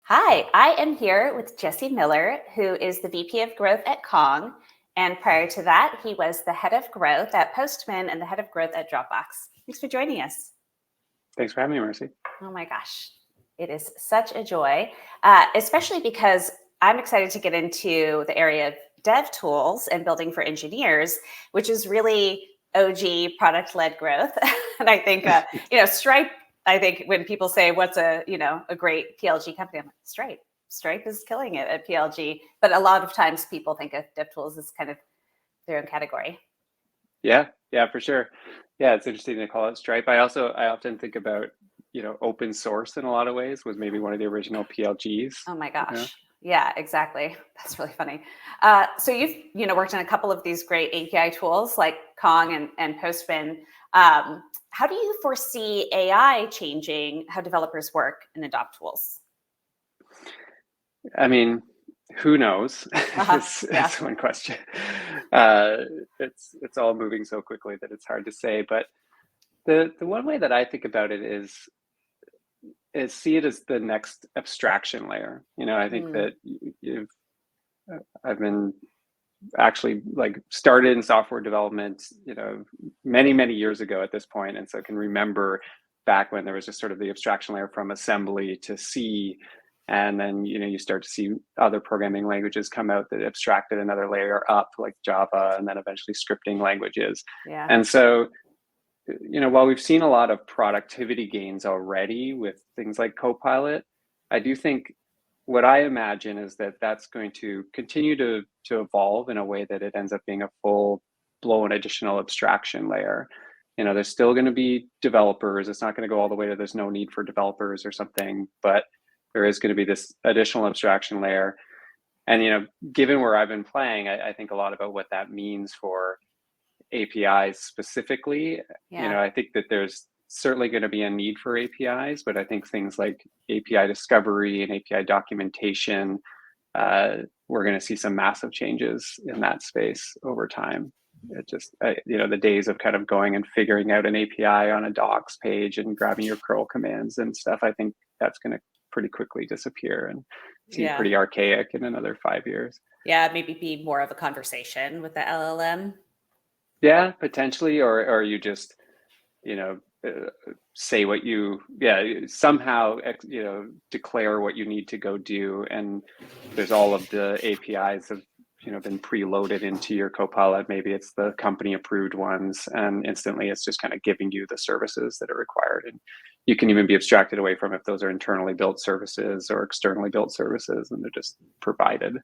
Hi, I am here with Jessie Miller, who is the VP of Growth at Kong. And prior to that, he was the head of growth at Postman and the head of growth at Dropbox. Thanks for joining us. Thanks for having me, Merci. Oh my gosh, it is such a joy, especially because I'm excited to get into the area of dev tools and building for engineers, which is really OG product-led growth. And I think, Stripe, I think when people say what's a great PLG company, I'm like, Stripe. Stripe is killing it at PLG. But a lot of times people think of dev tools as kind of their own category. Yeah, for sure. Yeah, it's interesting to call it Stripe. I often think about, open source in a lot of ways was maybe one of the original PLGs. Oh my gosh. Yeah, exactly. That's really funny. So you've worked on a couple of these great API tools like Kong and Postman. How do you foresee AI changing how developers work and adopt tools? I mean, who knows? That's one question. It's all moving so quickly that it's hard to say. But the one way that I think about it is see it as the next abstraction layer. I think that I've been actually started in software development, many years ago at this point, and so I can remember back when there was just sort of the abstraction layer from assembly to C, and then you start to see other programming languages come out that abstracted another layer up, like Java, and then eventually scripting languages. Yeah. And so while we've seen a lot of productivity gains already with things like Copilot, I do think what I imagine is that that's going to continue to evolve in a way that it ends up being a full-blown additional abstraction layer. There's still going to be developers. It's not going to go all the way to there's no need for developers or something, but there is going to be this additional abstraction layer. And given where I've been playing, I think a lot about what that means for APIs specifically. Yeah. I think that there's certainly going to be a need for APIs, but I think things like API discovery and API documentation, we're going to see some massive changes in that space over time. It just, the days of kind of going and figuring out an API on a docs page and grabbing your curl commands and stuff, I think that's going to pretty quickly disappear and seem pretty archaic in another 5 years. Yeah, maybe be more of a conversation with the LLM. Yeah, potentially, or you just, say what you, somehow, declare what you need to go do. And there's all of the APIs have, been preloaded into your Copilot. Maybe it's the company approved ones, and instantly it's just kind of giving you the services that are required. And you can even be abstracted away from if those are internally built services or externally built services, and they're just provided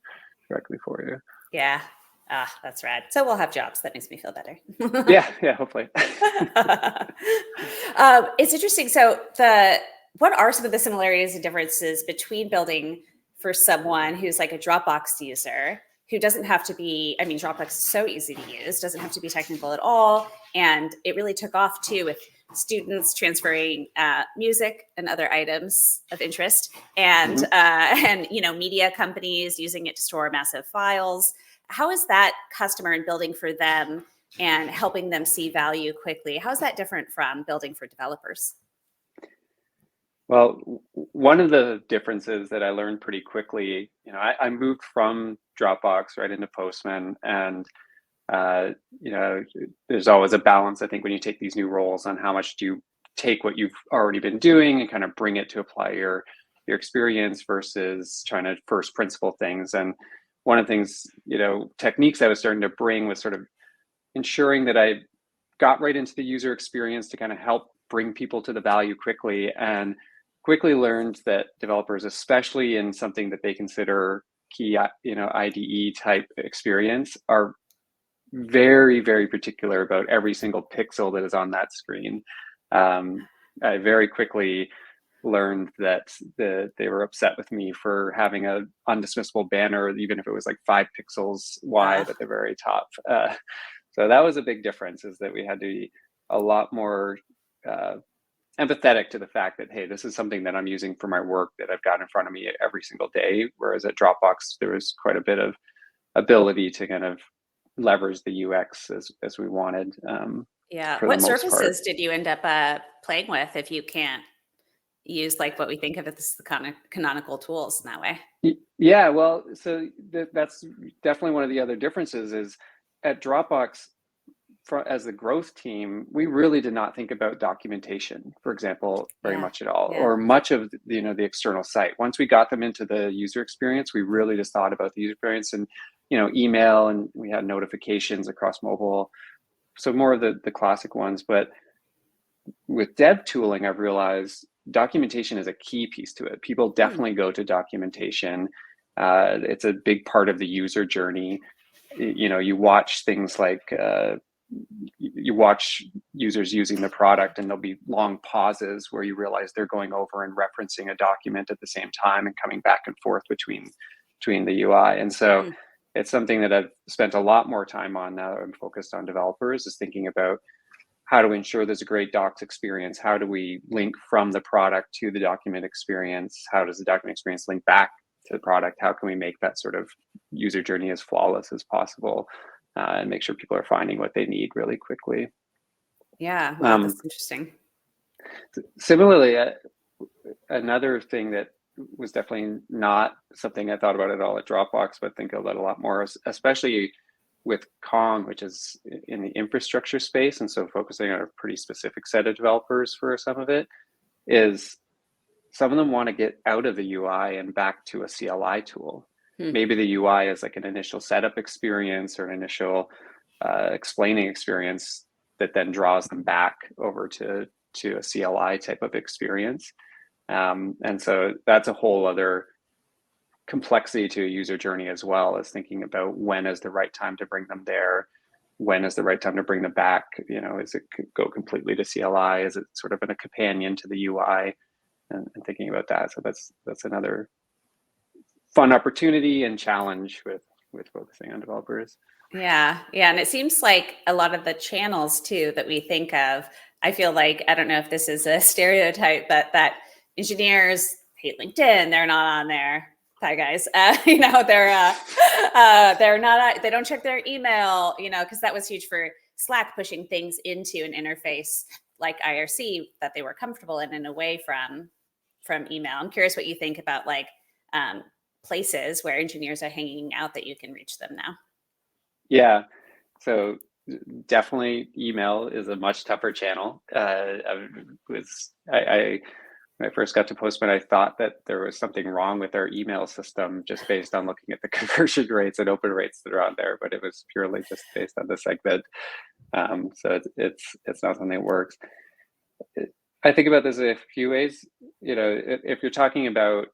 directly for you. Yeah. That's rad. So we'll have jobs. That makes me feel better. Yeah, hopefully. It's interesting. So what are some of the similarities and differences between building for someone who's like a Dropbox user who doesn't have to be, Dropbox is so easy to use, doesn't have to be technical at all. And it really took off too with students transferring music and other items of interest and media companies using it to store massive files. How is that customer and building for them and helping them see value quickly? How is that different from building for developers? Well, one of the differences that I learned pretty quickly, I moved from Dropbox right into Postman, and there's always a balance, I think, when you take these new roles on how much do you take what you've already been doing and kind of bring it to apply your experience versus trying to first principle things. And one of the things, techniques I was starting to bring was sort of ensuring that I got right into the user experience to kind of help bring people to the value quickly, and quickly learned that developers, especially in something that they consider key, IDE type experience, are very, very particular about every single pixel that is on that screen. I very quickly learned that they were upset with me for having a undismissible banner, even if it was like 5 pixels wide at the very top. So that was a big difference, is that we had to be a lot more empathetic to the fact that, hey, this is something that I'm using for my work that I've got in front of me every single day. Whereas at Dropbox, there was quite a bit of ability to kind of leverage the UX as we wanted. What surfaces did you end up playing with if you can't use like what we think of as the canonical tools in that way. Yeah, well, so that's definitely one of the other differences is at Dropbox, as the growth team, we really did not think about documentation, for example, very much at all, or much of the external site. Once we got them into the user experience, we really just thought about the user experience and email, and we had notifications across mobile. So more of the classic ones. But with dev tooling, I've realized documentation is a key piece to it. People definitely go to documentation. It's a big part of the user journey. You watch things like you watch users using the product, and there'll be long pauses where you realize they're going over and referencing a document at the same time and coming back and forth between the UI. And so it's something that I've spent a lot more time on now that I'm focused on developers, is thinking about how do we ensure there's a great docs experience? How do we link from the product to the document experience? How does the document experience link back to the product? How can we make that sort of user journey as flawless as possible, and make sure people are finding what they need really quickly? Yeah, wow, that's interesting. Similarly, another thing that was definitely not something I thought about at all at Dropbox, but think about a lot more, especially with Kong, which is in the infrastructure space, and so focusing on a pretty specific set of developers for some of it, is some of them want to get out of the UI and back to a CLI tool. Maybe the UI is like an initial setup experience or an initial explaining experience that then draws them back over to a CLI type of experience. And so that's a whole other complexity to a user journey as well, as thinking about when is the right time to bring them there, when is the right time to bring them back. Is it go completely to CLI? Is it sort of a companion to the UI? And thinking about that. So that's another fun opportunity and challenge with focusing on developers. Yeah. And it seems like a lot of the channels too that we think of, I feel like, I don't know if this is a stereotype, but that engineers hate LinkedIn. They're not on there. Hi guys. They're not, they don't check their email, because that was huge for Slack, pushing things into an interface like IRC that they were comfortable in and away from email. I'm curious what you think about like places where engineers are hanging out that you can reach them now. Yeah, so definitely email is a much tougher channel. When I first got to Postman, I thought that there was something wrong with our email system just based on looking at the conversion rates and open rates that are on there, but it was purely just based on the segment. So it's not something that works. I think about this in a few ways. If you're talking about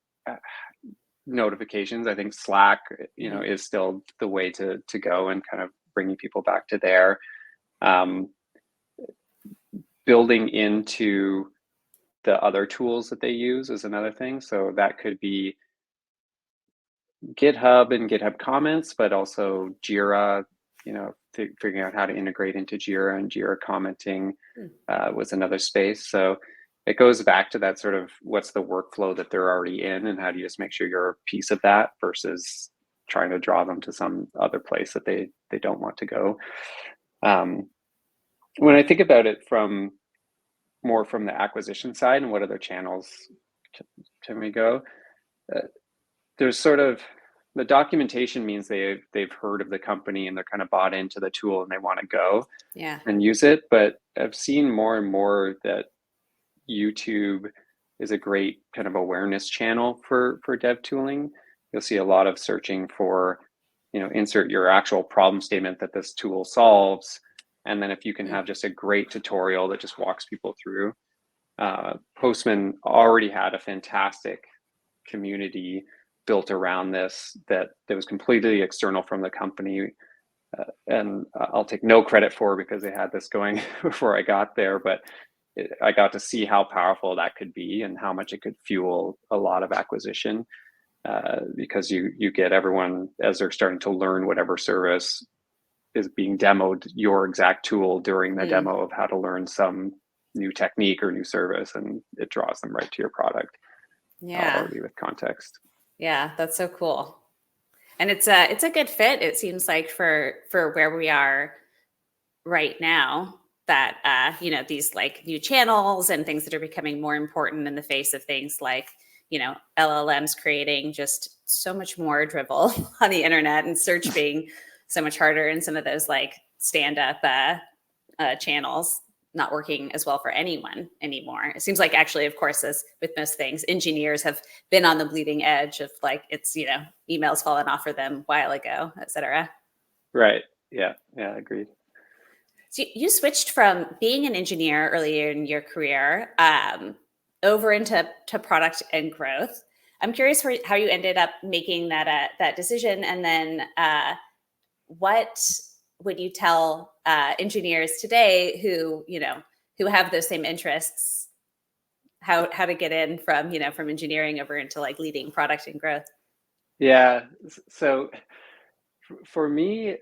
notifications, I think Slack, is still the way to go and kind of bringing people back to there. Building into the other tools that they use is another thing. So that could be GitHub and GitHub comments, but also Jira, figuring out how to integrate into Jira, and Jira commenting was another space. So it goes back to that sort of what's the workflow that they're already in, and how do you just make sure you're a piece of that versus trying to draw them to some other place that they don't want to go. When I think about it more from the acquisition side and what other channels can we go, there's sort of the documentation means they've heard of the company and they're kind of bought into the tool and they want to go and use it. But I've seen more and more that YouTube is a great kind of awareness channel for dev tooling. You'll see a lot of searching for, insert your actual problem statement that this tool solves. And then if you can have just a great tutorial that just walks people through. Postman already had a fantastic community built around this that was completely external from the company. And I'll take no credit for, because they had this going before I got there, but I got to see how powerful that could be and how much it could fuel a lot of acquisition, because you get everyone, as they're starting to learn whatever service is being demoed, your exact tool during the demo of how to learn some new technique or new service, and it draws them right to your product. Already with context. Yeah, that's so cool. And it's a good fit, it seems like, for where we are right now. that these like new channels and things that are becoming more important in the face of things like LLMs creating just so much more drivel on the internet, and search being so much harder, and some of those like stand-up channels not working as well for anyone anymore. It seems like, actually, of course, as with most things, engineers have been on the bleeding edge of like, it's emails falling off for them a while ago, et cetera. Right. Yeah. Agreed. So you switched from being an engineer earlier in your career over into product and growth. I'm curious for how you ended up making that decision, and then what would you tell engineers today who have those same interests, how to get in from from engineering over into like leading product and growth? Yeah. So for me,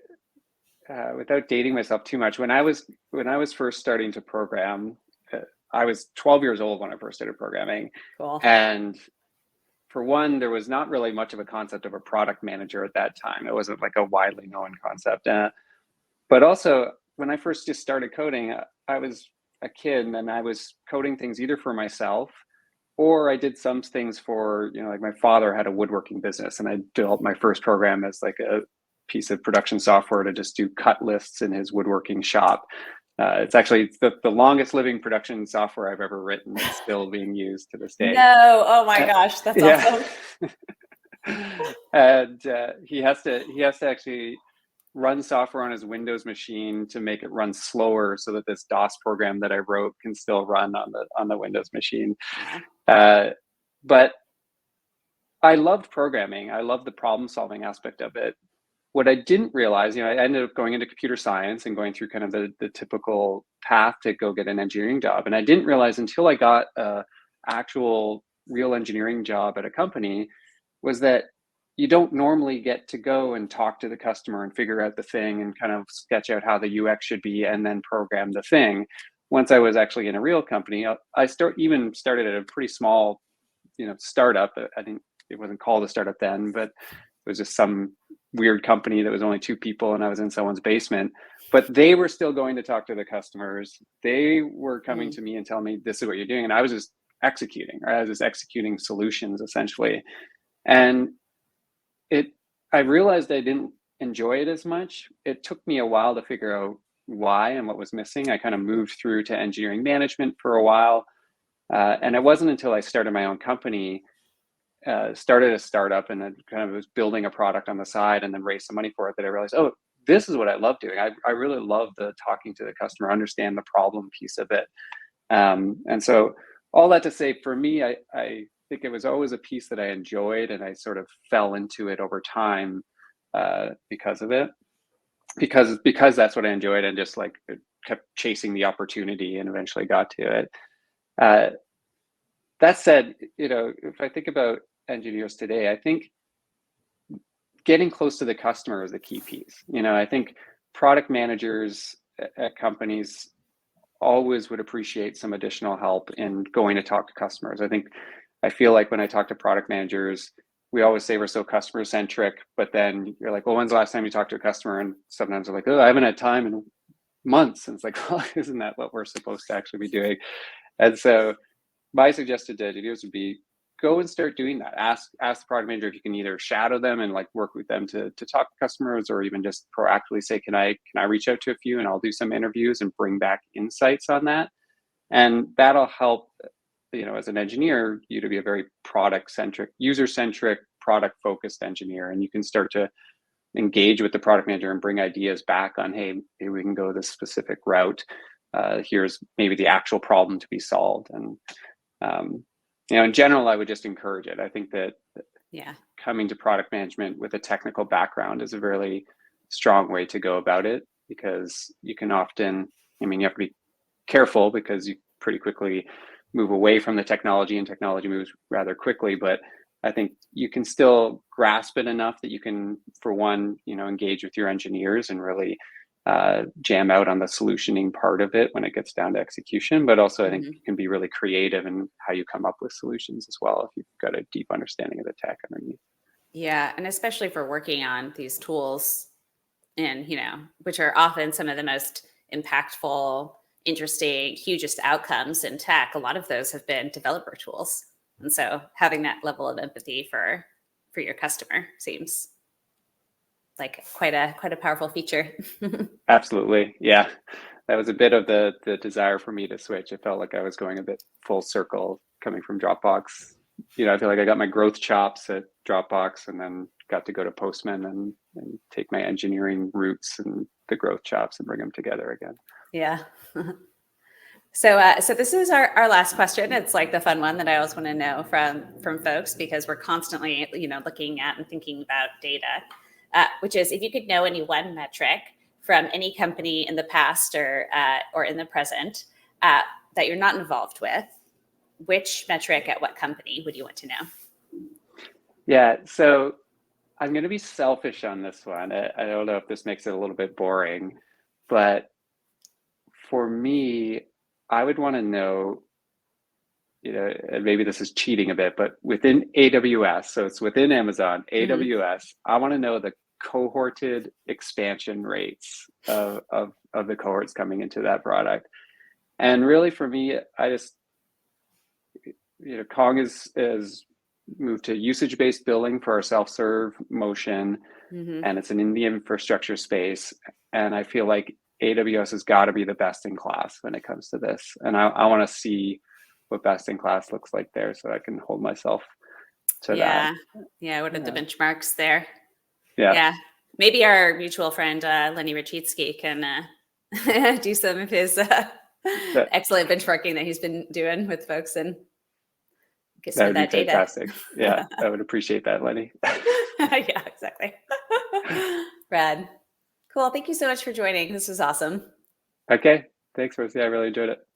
without dating myself too much, when I was first starting to program, I was 12 years old when I first started programming. Cool. And for one, there was not really much of a concept of a product manager at that time. It wasn't like a widely known concept. But also, when I first just started coding, I was a kid and I was coding things either for myself, or I did some things for, like my father had a woodworking business, and I developed my first program as like a piece of production software to just do cut lists in his woodworking shop. It's actually the longest living production software I've ever written. It's still being used to this day. No, oh my gosh, that's awesome. And he has to actually run software on his Windows machine to make it run slower, so that this DOS program that I wrote can still run on the Windows machine. But I loved programming. I loved the problem solving aspect of it. What I didn't realize, I ended up going into computer science and going through kind of the typical path to go get an engineering job. And I didn't realize until I got a actual real engineering job at a company, was that you don't normally get to go and talk to the customer and figure out the thing and kind of sketch out how the UX should be and then program the thing. Once I was actually in a real company, I started at a pretty small, startup. I think it wasn't called a startup then, but it was just some weird company that was only 2 people, and I was in someone's basement. But they were still going to talk to the customers. They were coming to me and telling me, this is what you're doing. And I was just executing, right? I was just executing solutions essentially. And I realized I didn't enjoy it as much. It took me a while to figure out why and what was missing. I kind of moved through to engineering management for a while. And it wasn't until I started my own company, started a startup, and then kind of was building a product on the side and then raised some money for it, that I realized, oh, this is what I love doing. I really love the talking to the customer, understand the problem piece of it. And so all that to say, for me, I think it was always a piece that I enjoyed, and I sort of fell into it over time because of it, because that's what I enjoyed, and just like kept chasing the opportunity and eventually got to it. That said, if I think about engineers today, I think getting close to the customer is a key piece. I think product managers at companies always would appreciate some additional help in going to talk to customers. I feel like when I talk to product managers, we always say we're so customer centric, but then you're like, well, when's the last time you talked to a customer? And sometimes they're like, oh, I haven't had time in months. And it's like, well, isn't that what we're supposed to actually be doing? And so my suggestion to engineers would be, go and start doing that. Ask the product manager if you can either shadow them and like work with them to talk to customers, or even just proactively say, can I reach out to a few and I'll do some interviews and bring back insights on that. And that'll help, as an engineer, you to be a very product centric, user centric, product focused engineer. And you can start to engage with the product manager and bring ideas back on, hey, maybe we can go this specific route. Here's maybe the actual problem to be solved. And in general, I would just encourage it. I think that coming to product management with a technical background is a really strong way to go about it, because you can often, you have to be careful because you pretty quickly move away from the technology, and technology moves rather quickly. But I think you can still grasp it enough that you can, for one, engage with your engineers and really jam out on the solutioning part of it when it gets down to execution. But also I think you can be really creative in how you come up with solutions as well, if you've got a deep understanding of the tech underneath. Yeah. And especially for working on these tools, and which are often some of the most impactful interesting, hugest outcomes in tech, a lot of those have been developer tools. And so having that level of empathy for your customer seems like quite a powerful feature. Absolutely. Yeah. That was a bit of the desire for me to switch. It felt like I was going a bit full circle coming from Dropbox. I feel like I got my growth chops at Dropbox and then got to go to Postman and take my engineering roots and the growth chops and bring them together again. Yeah. So this is our last question. It's like the fun one that I always want to know from folks, because we're constantly, looking at and thinking about data, which is, if you could know any one metric from any company in the past or in the present that you're not involved with, which metric at what company would you want to know? Yeah, so I'm going to be selfish on this one. I don't know if this makes it a little bit boring, but for me, I would want to know, and maybe this is cheating a bit, but within AWS, so it's within Amazon, AWS, I want to know the cohorted expansion rates of the cohorts coming into that product. And really for me, I just, Kong is moved to usage-based billing for our self-serve motion, and it's in the infrastructure space. And I feel like AWS has got to be the best in class when it comes to this. And I want to see what best in class looks like there, so I can hold myself to that. Yeah. What are the benchmarks there? Yeah. Yeah. Maybe our mutual friend, Lenny Rachitsky, can do some of his excellent benchmarking that he's been doing with folks and get some of that data. Fantastic. Yeah, I would appreciate that, Lenny. Yeah, exactly. Rad. Cool. Thank you so much for joining. This was awesome. Okay. Thanks, Rosie. I really enjoyed it.